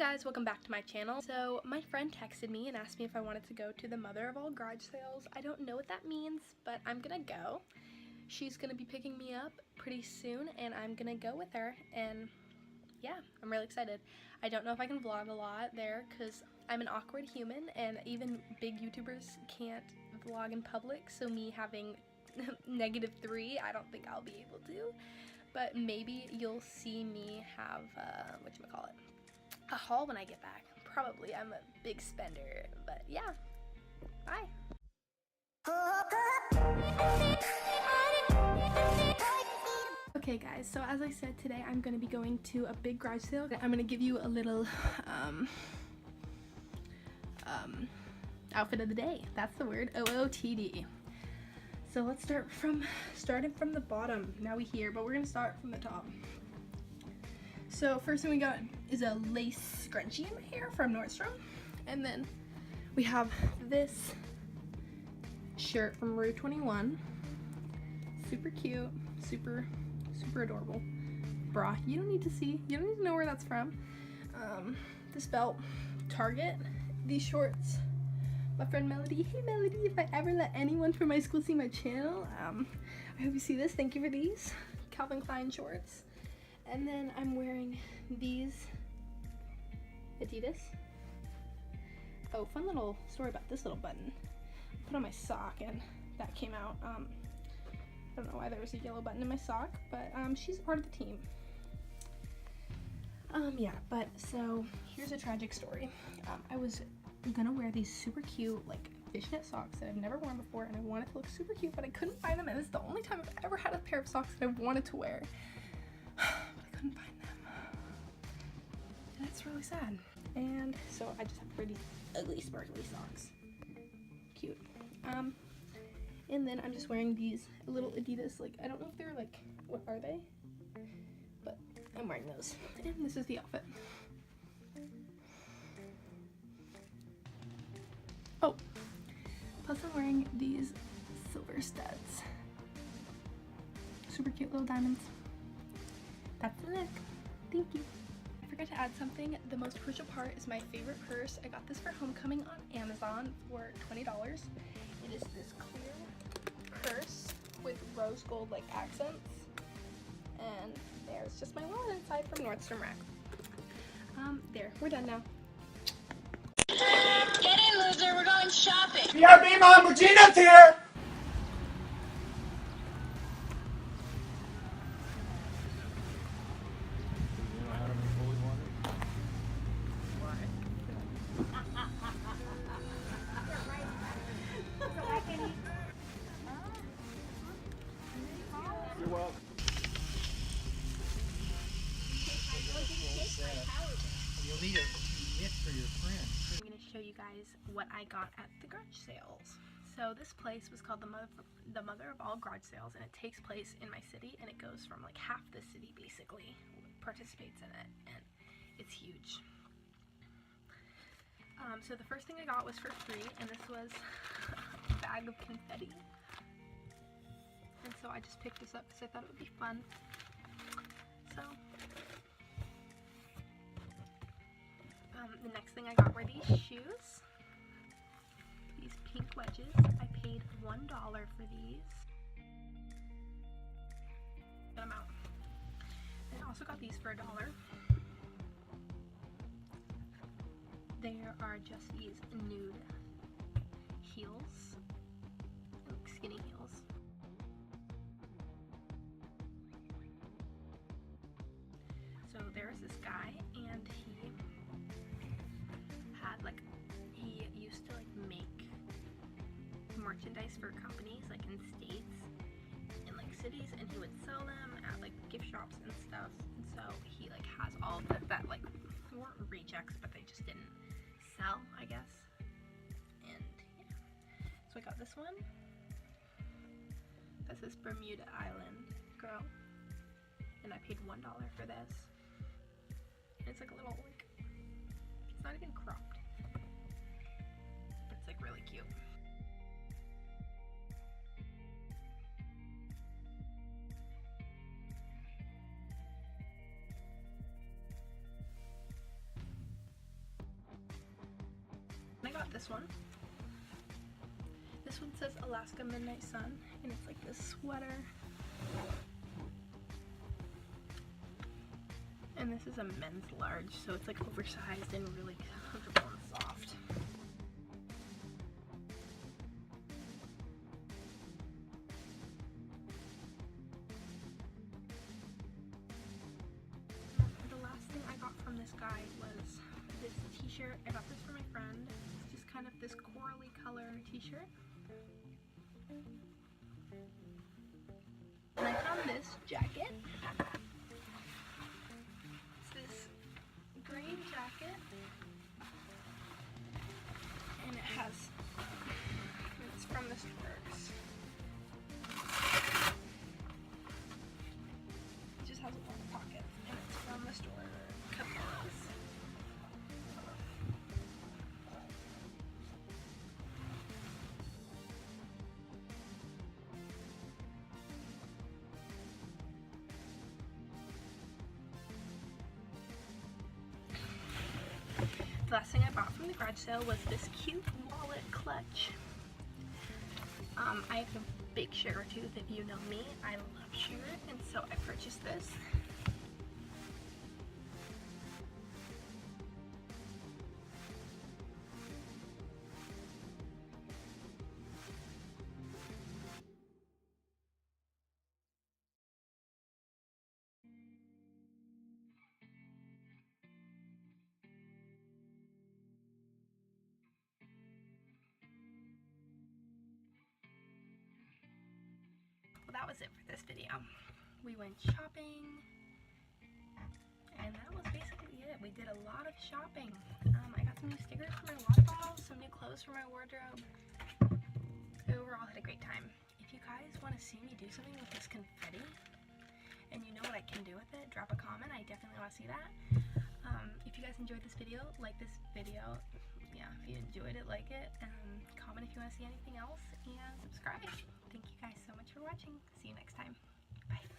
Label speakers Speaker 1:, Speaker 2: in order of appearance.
Speaker 1: Hey guys, welcome back to my channel. So my friend texted me and asked me if I wanted to go to the mother of all garage sales. I don't know what that means, but I'm gonna go. She's gonna be picking me up pretty soon and I'm gonna go with her, and yeah, I'm really excited. I don't know if I can vlog a lot there because I'm an awkward human and even big YouTubers can't vlog in public, so me having -3, I don't think I'll be able to. But maybe you'll see me have, whatchamacallit, a haul when I get back. Probably. I'm a big spender, but yeah. Bye. Okay guys, so as I said, today I'm going to be going to a big garage sale. I'm going to give you a little outfit of the day. That's the word, OOTD. So let's starting from the bottom. Now we here, but we're going to start from the top. So first thing we got is a lace scrunchie in my hair from Nordstrom, and then we have this shirt from Rue 21. Super cute, super adorable bra. You don't need to know where that's from. This belt, Target. These shorts, my friend Melody. Hey Melody, if I ever let anyone from my school see my channel, I hope you see this. Thank you for these Calvin Klein shorts. And then I'm wearing these Adidas. Oh, fun little story about this little button. I put on my sock and that came out. I don't know why there was a yellow button in my sock, but she's a part of the team. Yeah, but so here's a tragic story. I was gonna wear these super cute, like, fishnet socks that I've never worn before, and I wanted to look super cute, but I couldn't find them, and it's the only time I've ever had a pair of socks that I wanted to wear. Couldn't find them, and that's really sad. And so I just have pretty ugly sparkly socks. Cute. And then I'm just wearing these little Adidas, like, I don't know if they're like, what are they, but I'm wearing those, and this is the outfit. Oh, plus I'm wearing these silver studs. Super cute little diamonds. That's the look. Thank you. I forgot to add something. The most crucial part is my favorite purse. I got this for homecoming on Amazon for $20. It is this clear purse with rose gold like accents. And there's just my wallet inside from Nordstrom Rack. There, we're done now.
Speaker 2: Get in, loser, we're going shopping.
Speaker 3: BRB Mom, Regina's here! You're welcome.
Speaker 4: You'll need a gift for your friend.
Speaker 1: I'm going to show you guys what I got at the garage sales. So this place was called the mother of all garage sales, and it takes place in my city, and it goes from like half the city basically participates in it, and it's huge. So the first thing I got was for free, and this was a bag of confetti. And so I just picked this up because I thought it would be fun. So the next thing I got were these shoes. These pink wedges. I paid $1 for these. Get them out. And I also got these for $1. There are just these nude heels, like skinny heels. So there's this guy, and he used to like make merchandise for companies like in states and like cities, and he would sell them at like gift shops and stuff. And so he like has all of that like, they weren't rejects, but they just didn't sell, I guess. And yeah, so I got this one. This is Bermuda Island girl, and I paid $1 for this. And it's like a little, like, it's not even cropped. It's like really cute. this one. This one says Alaska Midnight Sun, and it's like this sweater. And this is a men's large, so it's like oversized and really comfortable and soft. The last thing I got from this guy was this t-shirt. I got this for my friend. It's just kind of this corally color t-shirt. And I found this jacket. It's this green jacket. And it has, it's from Mr. Burks. It just has a lot of pockets, and it's from the store Cabela's. The last thing I bought from the garage sale was this cute wallet clutch. I have a big sugar tooth, if you know me. I love sugar, and so I purchased this. Well, that was it for this video. We went shopping, and that was basically it. We did a lot of shopping. I got some new stickers for my water bottle, some new clothes for my wardrobe. Overall, had a great time. If you guys want to see me do something with this confetti, and you know what I can do with it, drop a comment. I definitely want to see that. If you guys enjoyed this video, like this video. Yeah, if you enjoyed it, like it. Comment if you want to see anything else, and subscribe. Thank you guys so much for watching. See you next time. Bye.